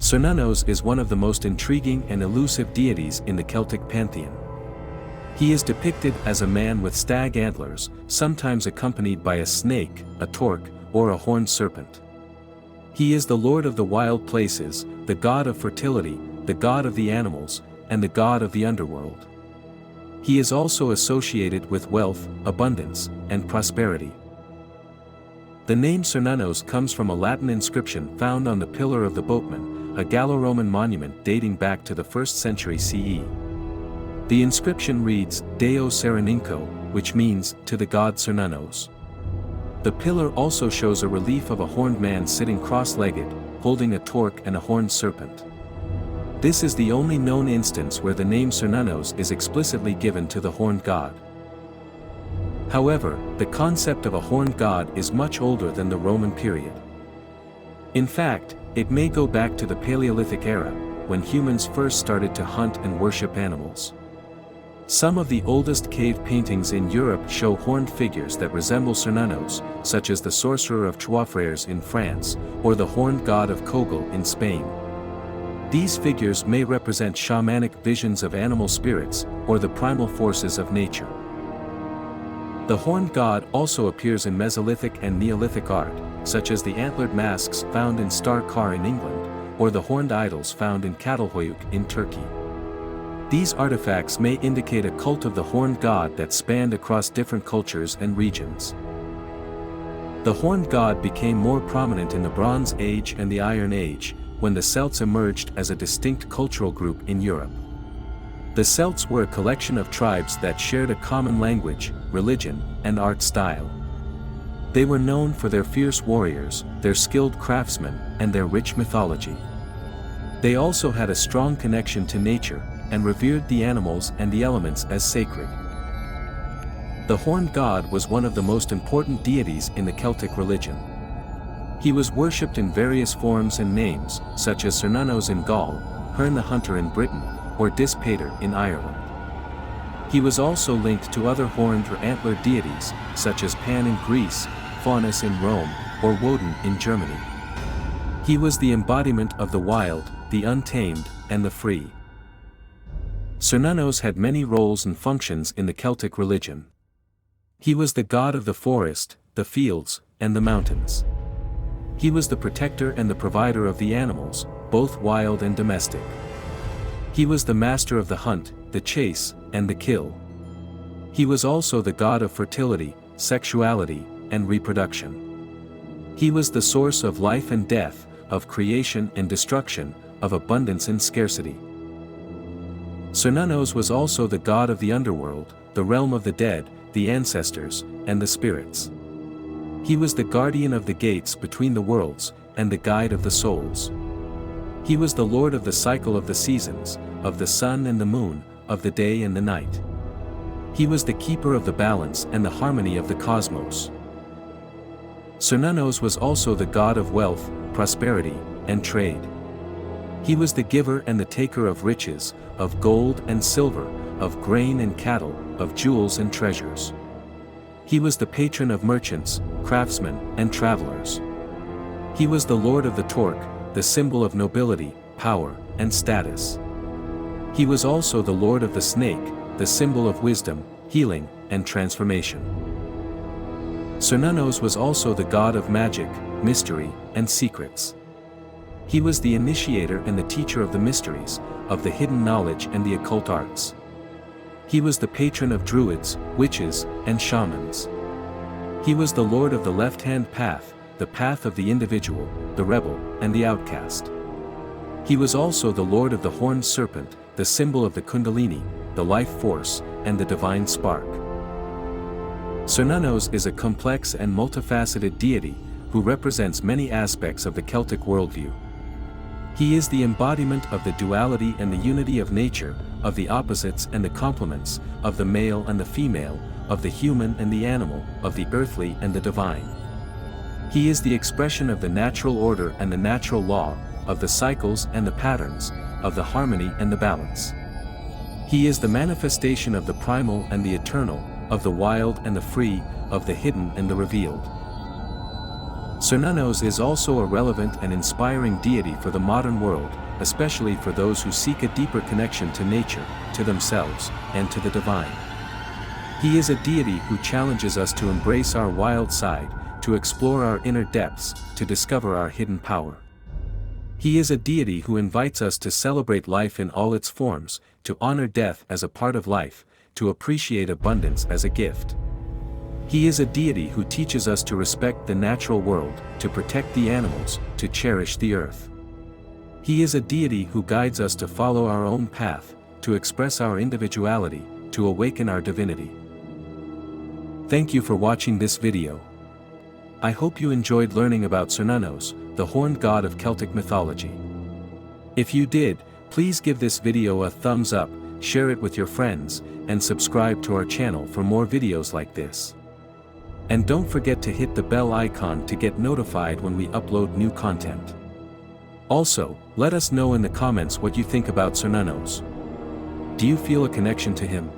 Cernunnos is one of the most intriguing and elusive deities in the Celtic pantheon. He is depicted as a man with stag antlers, sometimes accompanied by a snake, a torque, or a horned serpent. He is the lord of the wild places, the god of fertility, the god of the animals, and the god of the underworld. He is also associated with wealth, abundance, and prosperity. The name Cernunnos comes from a Latin inscription found on the pillar of the boatmen, a Gallo-Roman monument dating back to the 1st century CE. The inscription reads, Deo Cernunco, which means, to the god Cernunnos. The pillar also shows a relief of a horned man sitting cross-legged, holding a torque and a horned serpent. This is the only known instance where the name Cernunnos is explicitly given to the horned god. However, the concept of a horned god is much older than the Roman period. In fact, it may go back to the Paleolithic era, when humans first started to hunt and worship animals. Some of the oldest cave paintings in Europe show horned figures that resemble Cernunnos, such as the Sorcerer of Troyes in France, or the horned god of Kogel in Spain. These figures may represent shamanic visions of animal spirits, or the primal forces of nature. The horned god also appears in Mesolithic and Neolithic art, such as the antlered masks found in Star Kar in England, or the horned idols found in Çatalhöyük in Turkey. These artifacts may indicate a cult of the horned god that spanned across different cultures and regions. The horned god became more prominent in the Bronze Age and the Iron Age, when the Celts emerged as a distinct cultural group in Europe. The Celts were a collection of tribes that shared a common language, religion, and art style. They were known for their fierce warriors, their skilled craftsmen, and their rich mythology. They also had a strong connection to nature, and revered the animals and the elements as sacred. The horned god was one of the most important deities in the Celtic religion. He was worshipped in various forms and names, such as Cernunnos in Gaul, Herne the Hunter in Britain, or Dis Pater in Ireland. He was also linked to other horned or antlered deities, such as Pan in Greece, Faunus in Rome, or Woden in Germany. He was the embodiment of the wild, the untamed, and the free. Cernunnos had many roles and functions in the Celtic religion. He was the god of the forest, the fields, and the mountains. He was the protector and the provider of the animals, both wild and domestic. He was the master of the hunt, the chase, and the kill. He was also the god of fertility, sexuality, and reproduction. He was the source of life and death, of creation and destruction, of abundance and scarcity. Cernunnos was also the god of the underworld, the realm of the dead, the ancestors, and the spirits. He was the guardian of the gates between the worlds, and the guide of the souls. He was the lord of the cycle of the seasons, of the sun and the moon, of the day and the night. He was the keeper of the balance and the harmony of the cosmos. Cernunnos was also the god of wealth, prosperity, and trade. He was the giver and the taker of riches, of gold and silver, of grain and cattle, of jewels and treasures. He was the patron of merchants, craftsmen, and travelers. He was the lord of the torque, the symbol of nobility, power, and status. He was also the lord of the snake, the symbol of wisdom, healing, and transformation. Cernunnos was also the god of magic, mystery, and secrets. He was the initiator and the teacher of the mysteries, of the hidden knowledge and the occult arts. He was the patron of druids, witches, and shamans. He was the lord of the left-hand path, the path of the individual, the rebel, and the outcast. He was also the lord of the horned serpent, the symbol of the kundalini, the life force, and the divine spark. Cernunnos is a complex and multifaceted deity, who represents many aspects of the Celtic worldview. He is the embodiment of the duality and the unity of nature, of the opposites and the complements, of the male and the female, of the human and the animal, of the earthly and the divine. He is the expression of the natural order and the natural law, of the cycles and the patterns, of the harmony and the balance. He is the manifestation of the primal and the eternal, of the wild and the free, of the hidden and the revealed. Cernunnos is also a relevant and inspiring deity for the modern world, especially for those who seek a deeper connection to nature, to themselves, and to the divine. He is a deity who challenges us to embrace our wild side, to explore our inner depths, to discover our hidden power. He is a deity who invites us to celebrate life in all its forms, to honor death as a part of life, to appreciate abundance as a gift. He is a deity who teaches us to respect the natural world, to protect the animals, to cherish the earth. He is a deity who guides us to follow our own path, to express our individuality, to awaken our divinity. Thank you for watching this video. I hope you enjoyed learning about Cernunnos, the horned god of Celtic mythology. If you did, please give this video a thumbs up, share it with your friends, and subscribe to our channel for more videos like this. And don't forget to hit the bell icon to get notified when we upload new content. Also, let us know in the comments what you think about Cernunnos. Do you feel a connection to him?